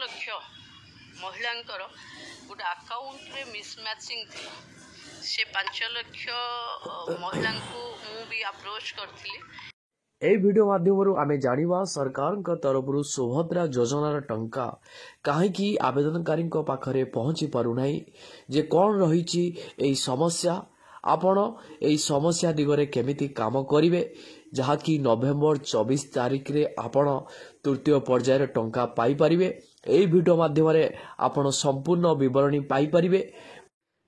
लक्ष महिलांकर गोटे अकाउंट रे मिसमैचिंग थी से 5 लाख महिला को भी अप्रोच करथिली। এই ভিডিও মাধ্যমରୁ ଆମେ ଜାଣିବା ସରକାରଙ୍କ ତରଫରୁ ସୁଭଦ୍ରା ଯୋଜନାର ଟଙ୍କା କାହିଁକି ଆବେଦନକାରୀଙ୍କ ପାଖରେ ପହଞ୍ଚି ପାରୁନାହିଁ, ଯେ କ'ଣ ରହିଛି ଏହି ସମସ୍ୟା, ଆପଣ ଏହି ସମସ୍ୟା ଦିଗରେ କେମିତି କାମ କରିବେ, ଯାହାକି ନଭେମ୍ବର 24 ତାରିଖରେ ଆପଣ ତୃତୀୟ ପର୍ଯ୍ୟାୟରେ ଟଙ୍କା ପାଇପାରିବେ। ଏହି ଭିଡ଼ିଓ ମାଧ୍ୟମରେ ଆପଣ ସମ୍ପୂର୍ଣ୍ଣ ବିବରଣୀ ପାଇପାରିବେ।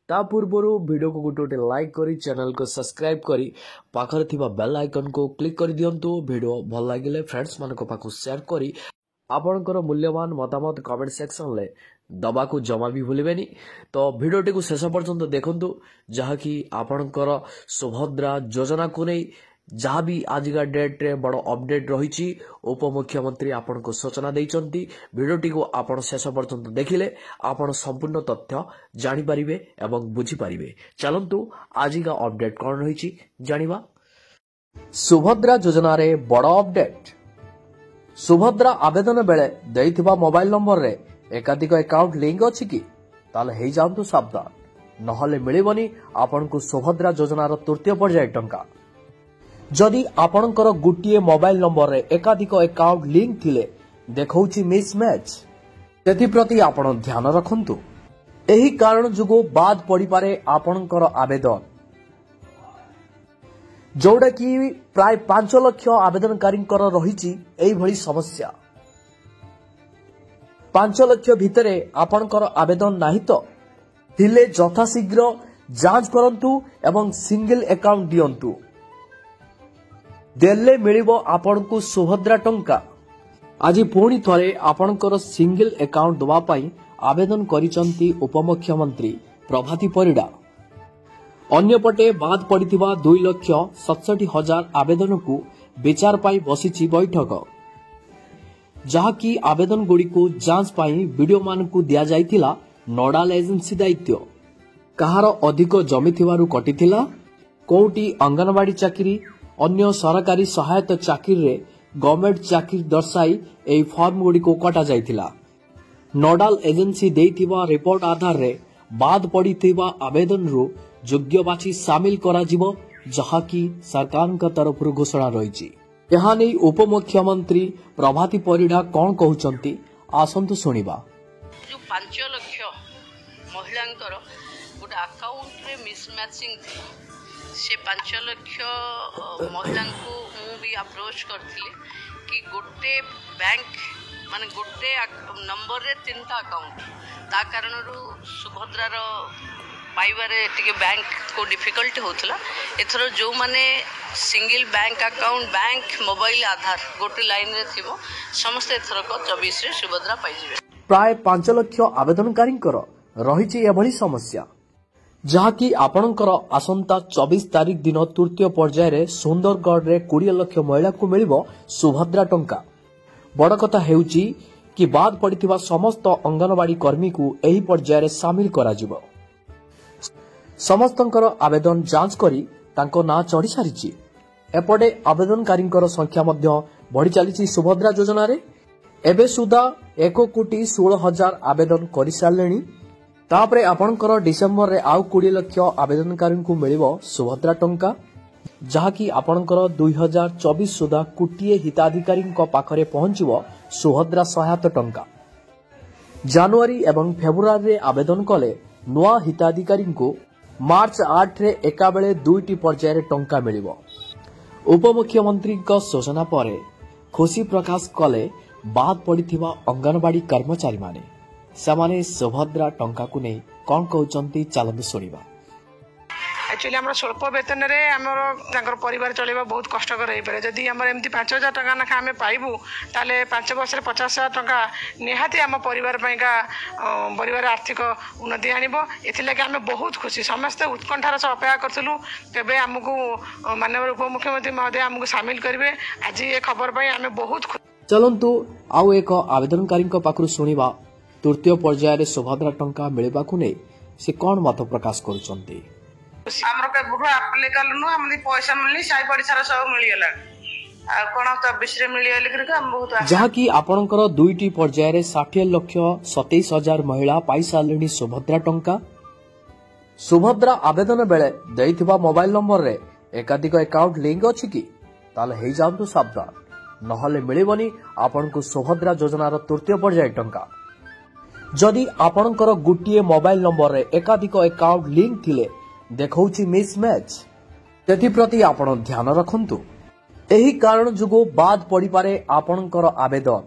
ता पूर्व वीडियो को गोटे लाइक करी चैनल को सब्सक्राइब करी पाखरे थिबा बेल आइकन को क्लिक कर दियंतु। वीडियो भल लागिले फ्रेंड्स मानको पाखु शेयर करी आपनकर मूल्यवान मतामत कमेंट सेक्शन ले दबा को जमा भी भूलिबेनी। तो वीडियोटी को शेष पर्यंत देखंतु, जहाकी आपनकर सुभद्रा योजना को नहीं जहाँ भी आजिका डेट रे बड़ अपडेट रही उपमुख्यमंत्री आपन को सूचना देइचंती। वीडियोटी को आपण शेष पर्यंत देखिले आपण संपूर्ण तथ्य जानि परिबे एवं बुझी परिबे। चलंतु आजिका अपडेट कौन रही जानिबा। सुभद्रा योजना रे बड़ अपडेट। सुभद्रा आवेदन बेले देइथिबा मोबाइल नंबर रे एकाधिक अकाउंट लिंक अछि कि ताले हेइ जांतु सावधान, नहले मिलिबनी आपण को सुभद्रा योजना रो तृतीय पर्याय टंका। जदि आपणकर गोटे मोबाइल नंबर रे एकाधिक अकाउंट लिंक थिले देखौछि मिसमैच, तेथिप्रति आपण ध्यान रखंतु। एही कारण जुगो बाद पड़ी पारे आपणकर आवेदन, जोड़ा कि प्राय 5 लाख आवेदनकारींकर रहिछि एही भली समस्या। 5 लाख भितरे आपणकर आवेदन नाही तो थिले यथाशीघ्र जांच करंतु एवं सिंगल अकाउंट दियंतु, देले मिलिबो आपनकु सुभद्रा टंका। आज पुणी थरे आपनकर सिंगल अकाउंट दवा पाई आवेदन करिसंती उपमुख्यमंत्री प्रभाती परिडा। अन्यपटे बाद पड़िथिबा 2,67,000 आवेदन को विचार पाई बसिछि बैठक, जहाकी आवेदन गुडी को जांच पाई वीडियो मानकु दिया जाइथिला नोडाल एजेंसी दायित्व। कहार अधिक जमी थिबारु कटिथिला, कोउटी अंगनवाड़ी चाकरी अन्य सरकारी सहायता चाकरी रे गवर्नमेंट चाकरी दर्शाई एई फॉर्म गुडी को कटा जाइथिला। नोडाल एजेंसी देइथिबा रिपोर्ट आधार रे बाद पड़िथिबा आवेदन रो योग्य बाछि शामिल करा जिवो, जहाकी सरकारक तरफरु घोषणा रहिछि। एहा नै उपमुख्यमंत्री प्रभाती परिडा कोन कहउचंती आसंतु सुनिबा। जो 5 लाख महिलांकर गोटे अकाउंट रे मिसमैचिंग थी से 5 लाख महिला को भी अप्रोच करथिली कि गोटे बैंक माने गोटे नंबर रे 3टा अकाउंट ता कारण सुभद्रा रो पाइबारे टिके बैंक को डिफिकल्ट होतला। एथरो जो माने single bank account bank mobile Aadhaar गोटे लाइन रे थिबो समस्त एथरो को 24 रे सुभद्रा पाइ जिवे। प्राय 5 लाख आवेदनकारींकर रहिछि एभली समस्या, जहाकी आपणकर आसंता 24 तारीख दिन तृतीय पर्याय रे सुंदरगढ़ रे 20 लाख महिला को मिलिबो सुभद्रा टंका। बड़ कथा हेउची कि बाद पड़िथिबा समस्त अंगनवाड़ी कर्मी को एही पर्याय रे शामिल करा जिवो। समस्तंकर आवेदन जांच करी तांको ना चढ़ी सारिछि। एपटे आवेदनकारींकर संख्या मध्य बढ़ी चलीछि सुभद्रा योजना रे। एबे सुधा 1,16,000 आवेदन करि सारलेनी। तापरे आपणकर डिसेंबर रे आउ 20 लाख आवेदनकारी को मिलिबो सुभद्रा टंका, जहाकी आपणकर 2024 सुधा कोटिए हिताधिकारी पाखरे पहुंचीबो सुभद्रा सहायता टंका। जनवरी एवं फेब्रुआरी रे आवेदन कले नुआ हिताधिकारी को मार्च 8 रे एका बेले 2टी पर्याय रे टंका मिलिबो। उपमुख्यमंत्री को सूचना परे खुशी प्रकाश कले बाद पड़िथिबा अंगनवाड़ी कर्मचारी माने सेमाने सुभद्रा टंका को नहीं कौन कहउचंती चलंतु सुनिबा। एक्चुअली आम स्वल्प वेतन रे आमर तांकर परिवार चलेबा बहुत कष्टकर हो पारे। जदि आमर एमती 5,000 टका ना आम पाइबू ताले 5 वर्ष 50,000 टका निहाती आम परिवार पाइका परिवार आर्थिक उन्नति आनिबो। एथिलागि आम बहुत खुशी, समस्त उत्कंठार सह अपेक्षा करथिलु केबे आमको माननीय उपमुख्यमंत्री महोदय आमको शामिल करिवे। आज ये खबर पाई आम बहुत खुशी। चलंतु आउ एक आवेदनकारी पाखरु सुनिबा तृतीय पर्याय रे सुभद्रा टंका मिलबा को नै से कोन मत प्रकाश करूचंती। हमर के बुढ़ा अप्लाई करलु हमनी पैसा मिलनी साई पड़िसार सब मिल गेला। आ कोन 24 रे मिली आली कर हम बहुत जहाँकि आपणकर 2टी पर्यायर 60,27,000 महिला पाई सारे सुभद्रा टंका। सुभद्रा आवेदन बेले देइथिबा मोबाइल नंबर रे एकाधिक अकाउंट लिंक अछि कि ताले हेई जांतु सावधान, नहले मिलिबनी आपनकु सुभद्रा योजनार तृतीय पर्याय टंका। जदि आपणकर गोटे मोबाइल नंबर रे एकाधिक अकाउंट लिंक थिले देखौछि मिसमैच, तेथिप्रति आपण ध्यान रखंतु। एही कारण जुगो बाद पड़ी पारे आपणकर आवेदन,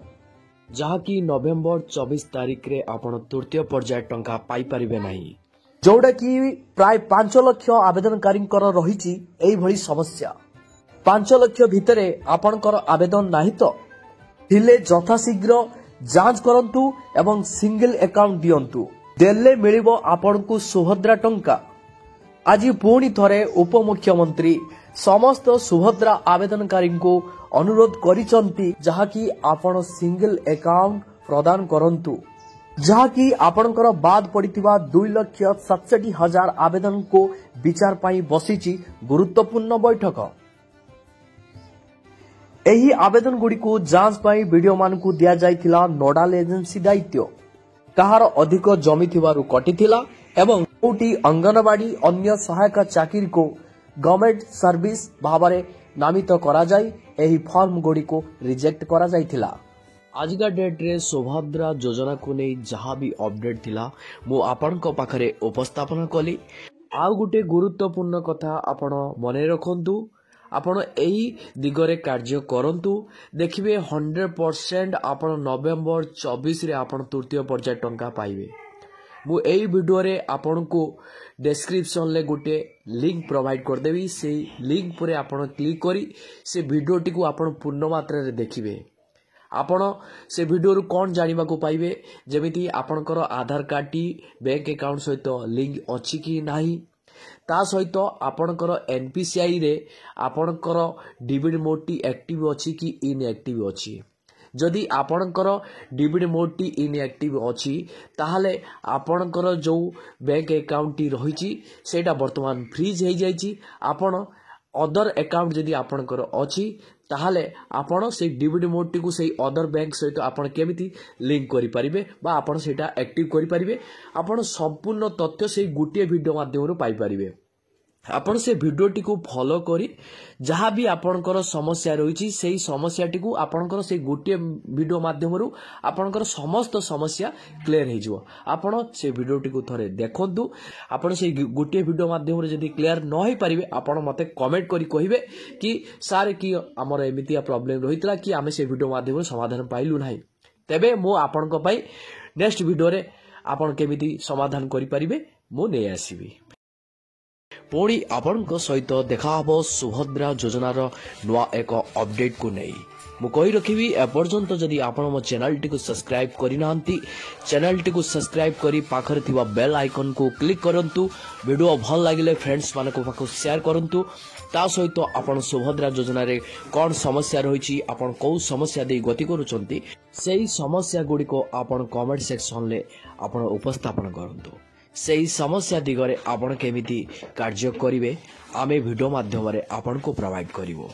जहाँकि नवेम्बर 24 तारिख रे आपण तृतीय पर्याय टंका पाई परिबे नाही, जोड़ा कि प्राय 5 लाख आवेदनकारी रही एभली समस्या। 5 लाख भितरे आपणकर आवेदन नाही तो थिले यथाशीघ्र जांच करंतु एवं सिंगल अकाउंट दियंतु, देले मिलिबो आपणकु सुभद्रा टंका। आज पुणी थरे उपमुख्यमंत्री समस्त सुभद्रा आवेदनकारी को अनुरोध करिसंती, जहाँकि आपण सिंगल अकाउंट प्रदान करंतु, जहाँकि आपणकर बाद पड़िथिबा 2,67,000 आवेदन को विचार पाई बसीची गुरुत्वपूर्ण बैठक। एही आवेदन गुडी को जांच पाई वीडियो मानकु दिया जाइथिला नोडाल एजेंसी दायित्व, कहार अधिक जमी थिबारु कटिथिला एवं कोटी अंगनवाड़ी अन्य सहायक चाकरी को गवर्नमेंट सर्विस भावरे नामित करा जाय एही फॉर्म गुडी को रिजेक्ट करा जाइथिला। आजिका डेट रे सुभद्रा योजना को नहीं जहाँ भी अपडेट थिला मु आपन को पाखरे उपस्थापन कली। आउ गुटे गुरुत्वपूर्ण कथा आपण मने रखंतु, आपण एही दिगरे कार्य करंतु, देखिबे 100% आपण नवेम्बर 24 रे आपण तृतीय पर्याय टंका पाइबे। मु एही वीडियो रे आपण को डिस्क्रिप्शन ले गुटे लिंक प्रोवाइड कर देबी, से लिंक परे आपण क्लिक करी से वीडियो टी को आपण पूर्ण मात्रा रे देखिबे। आपण से वीडियो रु कौन जानिबा को पाइबे, जेमिति आपणकर आधार कार्ड टी बैंक अकाउंट सहित लिंक अछि कि नाही, ता सहित आपणकर एनपीसीआई रे आपणकर डीबीडी मोड टी एक्टिव अछि कि इनएक्टिव अछि। जदि आपणकर डीबीडी मोड टी इनएक्टिव अछि ताहाले आपणकर जो बैंक अकाउंट टी रहिछि सेटा वर्तमान फ्रीज हे जाइछि। आपण अदर अकाउंट जदि आपणकर अछि ताहाले आपण से डीबीडी मोड टी को से अदर बैंक सहित आपण केमिति लिंक करि परिबे बा आपण सेटा एक्टिव करि परिबे, आपण संपूर्ण तथ्य से गुटे वीडियो माध्यम पाई परिबे। आपण से वीडियो टी को फॉलो करी जहाँ भी आपणकर समस्या रही से समस्या टी को आपणकर से गोटे वीडियो माध्यम आपणकर समस्त समस्या क्लियर हो जिवो। आपण से वीडियो टी को थरे देखंतु, आपण से गोटे वीडियो माध्यम जदि क्लियर न हो पारिबे आपण मते कमेंट करी कहिबे कि सारे कि हमर एमितिया प्रॉब्लम रहितला कि आमे से वीडियो माध्यम समाधान पाइलु नाही, तेबे मो आपणक पई नेक्स्ट वीडियो रे आपण केमिति समाधान करि परिबे मो नै आसीबी। पुणी आपणक सहित देखा हबो सुभद्रा योजनार नुआ एक अपडेट को नहीं। मु कहि रखिबी एपर्यंत जदि आपण मो चैनल टी को सब्सक्राइब करि नांती, चैनल टी को सब्सक्राइब करी पाखरे थिबा बेल आइकन को क्लिक करंतु। वीडियो भल लागिले फ्रेंड्स मानको पाखो शेयर करंतु। ता सहित आपण सुभद्रा योजना रे कोन समस्या रहिछि, आपण को समस्या दे गति करूचंती, सेही समस्या गुडी को आपण कमेंट सेक्शन ले आपण उपस्थापन करंतु। सेही समस्या दिगरे आपण केमिति कार्य करिवे आमे वीडियो माध्यम रे आपण को प्रोवाइड करिवो।